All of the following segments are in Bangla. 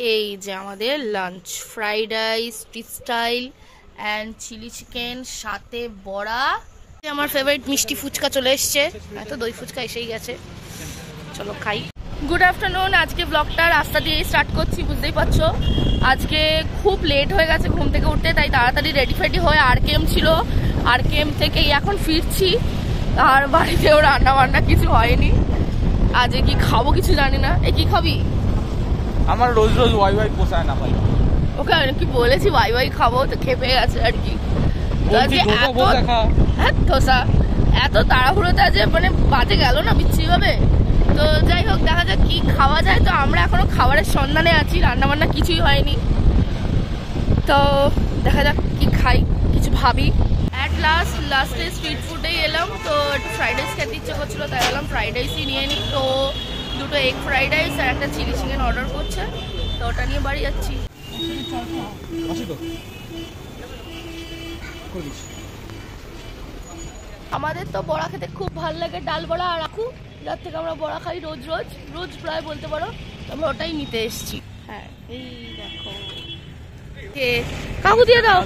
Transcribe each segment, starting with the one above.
এই যে আমাদের lunch, fried rice, fish style and chilli chicken, সাথে বড়া। আমার ফেভারিট মিষ্টি ফুচকা চলে এসছে, এত দই ফুচকা এসেই গেছে, চলো খাই। Good afternoon. আজকে ব্লগটা রাস্তা দিয়েই স্টার্ট করছি, বুঝতেই পারছো আজকে খুব লেট হয়ে গেছে ঘুম থেকে উঠতে, তাই তাড়াতাড়ি রেডি ফেডি হয়ে আরকেএম ছিল, আরকেএম থেকেই এখন ফিরছি। আর বাড়িতেও রান্না বান্না কিছু হয়নি, আজকে কি খাবো কিছু জানি না। এ কি খাবি? আমার রোজ রোজ ওয়াই ওয়াই পোষায় না ভাই। ওকে আমি কি বলেছি ওয়াই ওয়াই খাবো, তো খেপে গেছে আর কি। ধোসা এত তাড়াহুড়োতে আছে, মানে বাজে গেল না বিচ্ছিরি ভাবে। তো যাই হোক, দেখা যাক কি খাওয়া যায়। তো আমরা এখনো খাবারের সন্ধানে আছি, রান্না বান্না কিছুই হয়নি, তো দেখা যাক কি খাই, কিছু ভাবি। অ্যাট লাস্টে স্ট্রিট ফুডেই এলাম, তো একটু ফ্রাইড রাইস খেতে ইচ্ছে করছিলো, তাই এলাম ফ্রাইড রাইসই নিয়ে নিই। তো দুটো এগ ফ্রাইড রাইস আর একটা চিলি চিকেন অর্ডার করছে, তো ওটা নিয়ে বাড়ি যাচ্ছি। আমাদের তো বড়া খেতে খুব ভালো লাগে, ডাল বড়া আর আখু, যার থেকে আমরা বড়া খাই রোজ রোজ রোজ প্রায় বলতে পারো, আমরা ওটাই নিতে এসেছি। হ্যাঁ এই দেখো, কাকু দিয়ে দাও।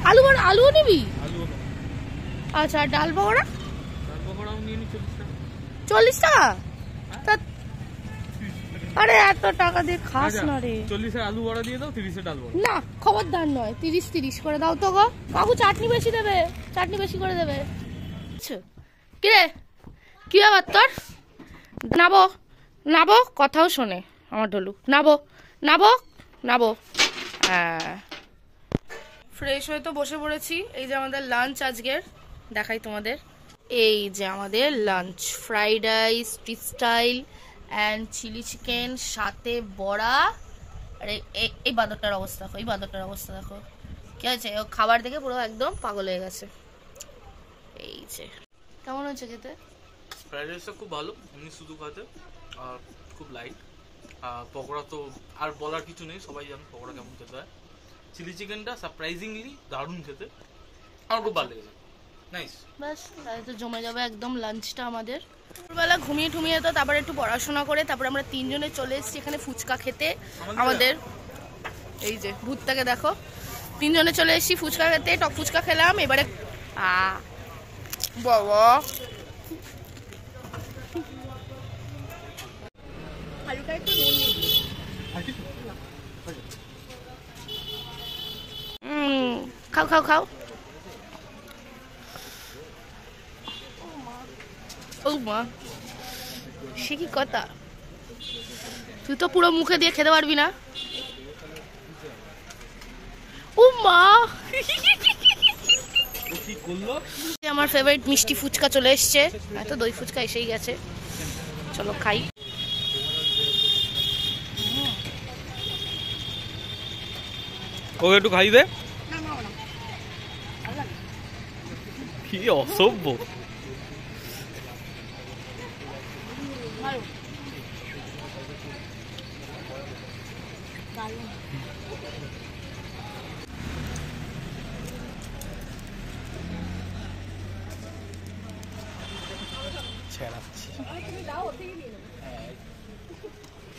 আলু বড়া, আলুও নিবি? আচ্ছা, ডাল বড়া 40 টাকা? আরে এত টাকা দিয়ে খাস না রে। 40 আলু বড়া দিয়ে দাও, 30 ডাল বড়া। না খবরদার নয়, 30 করে দাও তো গো। কাকু চাটনি বেশি দেবে, চাটনি বেশি করে দেবে। কি রে, কি ব্যাপার তোর? নাবো নাবো, কথাও শোনে আমার ঢোলু। নাবো নাবো নাবো। হ্যাঁ, ফ্রেশ হয়ে তো বসে পড়েছি। এই যে আমাদের লাঞ্চ আজকের, দেখাই তোমাদের। এই যে আমাদের lunch, fried rice, fish style and chilli chicken, সাথে বড়া। আরে এই বাদরটার অবস্থা দেখো, এই বাদরটার অবস্থা দেখো কি আছে, ও খাবার দেখে পুরো একদম পাগল হয়ে গেছে। এই যে কেমন হচ্ছে খেতে? ফ্রাইড রাইসটা খুব ভালো, এমনি শুধু খাতে, আর খুব লাইট। পকোড়া তো আর বলার কিছু নেই, সবাই জানে পকোড়া কেমন খেতে হয়। চিলি চিকেনটা সারপ্রাইজিংলি দারুণ খেতে, আমার খুব ভালো লেগেছে, নাইস। বাস তাহলে তো জমে যাবে একদম লাঞ্চটা আমাদের। দুপুরবেলা ঘুমিয়ে ঠুমিয়ে তো তারপরে একটু পড়াশোনা করে তারপরে আমরা তিনজনে চলে এসেছি এখানে ফুচকা খেতে। আমাদের এই যে ভূতটাকে দেখো, তিনজনে চলে এসেছি ফুচকা খেতে, টক ফুচকা খেলাম। এবারে বাবা খাও খাও খাও। ও মা, সে কি কথা, তুই তো পুরো মুখে দিয়ে খেতে পারবি না। ও মা, আমার ফেভারিট মিষ্টি ফুচকা চলে এসছে, এত দই ফুচকা এসেই গেছে, চলো খাই। ওকে একটু খাই দে। কি অসভ্য।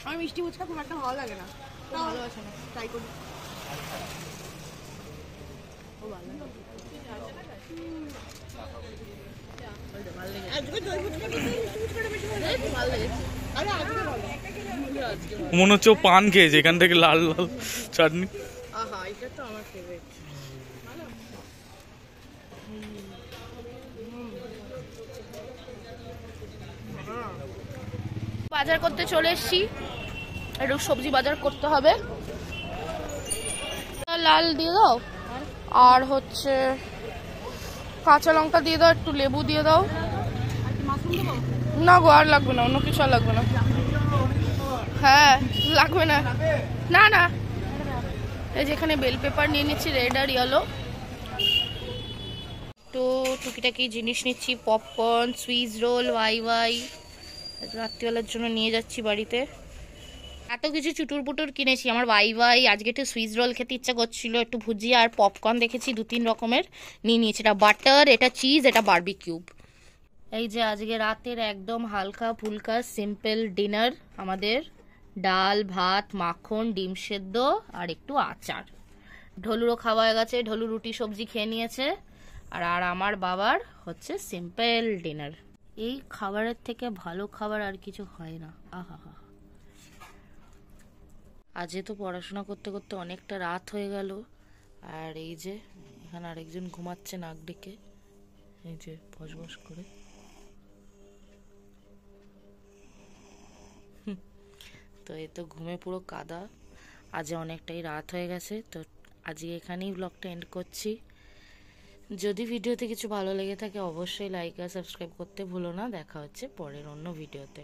আমার মিষ্টি ফুচকা খুব একটা ভালো লাগে না, ভালো আছে না, ট্রাই করি। মনে হচ্ছে ও পান খেয়েছে, এখান থেকে লাল লাল চাটনি। আহা, এটা তো আমার ফেভারিট। বাজার করতে চলে এসেছি, একটু সবজি বাজার করতে হবে। লাল দিয়ে দাও, আর হচ্ছে কাঁচা লঙ্কা দিয়ে দাও, একটু লেবু দিয়ে দাও। না গো, আর লাগবে না, অন্য কিছু আর লাগবে না। হ্যাঁ লাগবে না, না না। এই যেখানে বেল পেপার নিয়ে নিচ্ছি, রেড আর ইয়েলো। তো টুকিটাকি জিনিস নিচ্ছি, popcorn, Swiss roll, Wai Wai, রাত্রিবেলার জন্য নিয়ে যাচ্ছি বাড়িতে। এত কিছু চুটুর পুটুর কিনেছি, আমার ওয়াই ওয়াই, আজকে একটু সুইস রোল খেতে ইচ্ছা করছিল, একটু ভুজিয়া আর পপকর্ন দেখেছি 2-3 রকমের নিয়ে নিয়েছি। এটা বাটার, এটা চিজ, এটা বারবিকিউব। এই যে আজকে রাতের একদম হালকা ফুলকা সিম্পল ডিনার আমাদের, ডাল, ভাত, মাখন, ডিম সেদ্ধ আর একটু আচার। ঢলুরও খাওয়া হয়ে গেছে, ঢলু রুটি সবজি খেয়ে নিয়েছে। আর আমার বাবার হচ্ছে সিম্পল ডিনার। এই খাবারের থেকে ভালো খাবার আর কিছু হয় না। আহা হা। আজকে তো পড়াশোনা করতে করতে অনেকটা রাত হয়ে গেল। আর এই যে এখানে আরেকজন ঘুমাচ্ছে নাক ডেকে, এই যে বসবস করে। তো এই তো ঘুমে পুরো কাদা। আজ অনেকটাই রাত হয়ে গেছে, তো আজকে এখানেই ব্লগটা এন্ড করছি। যদি ভিডিওতে কিছু ভালো লেগে থাকে অবশ্যই লাইক আর সাবস্ক্রাইব করতে ভুলো না। দেখা হচ্ছে পরের অন্য ভিডিওতে।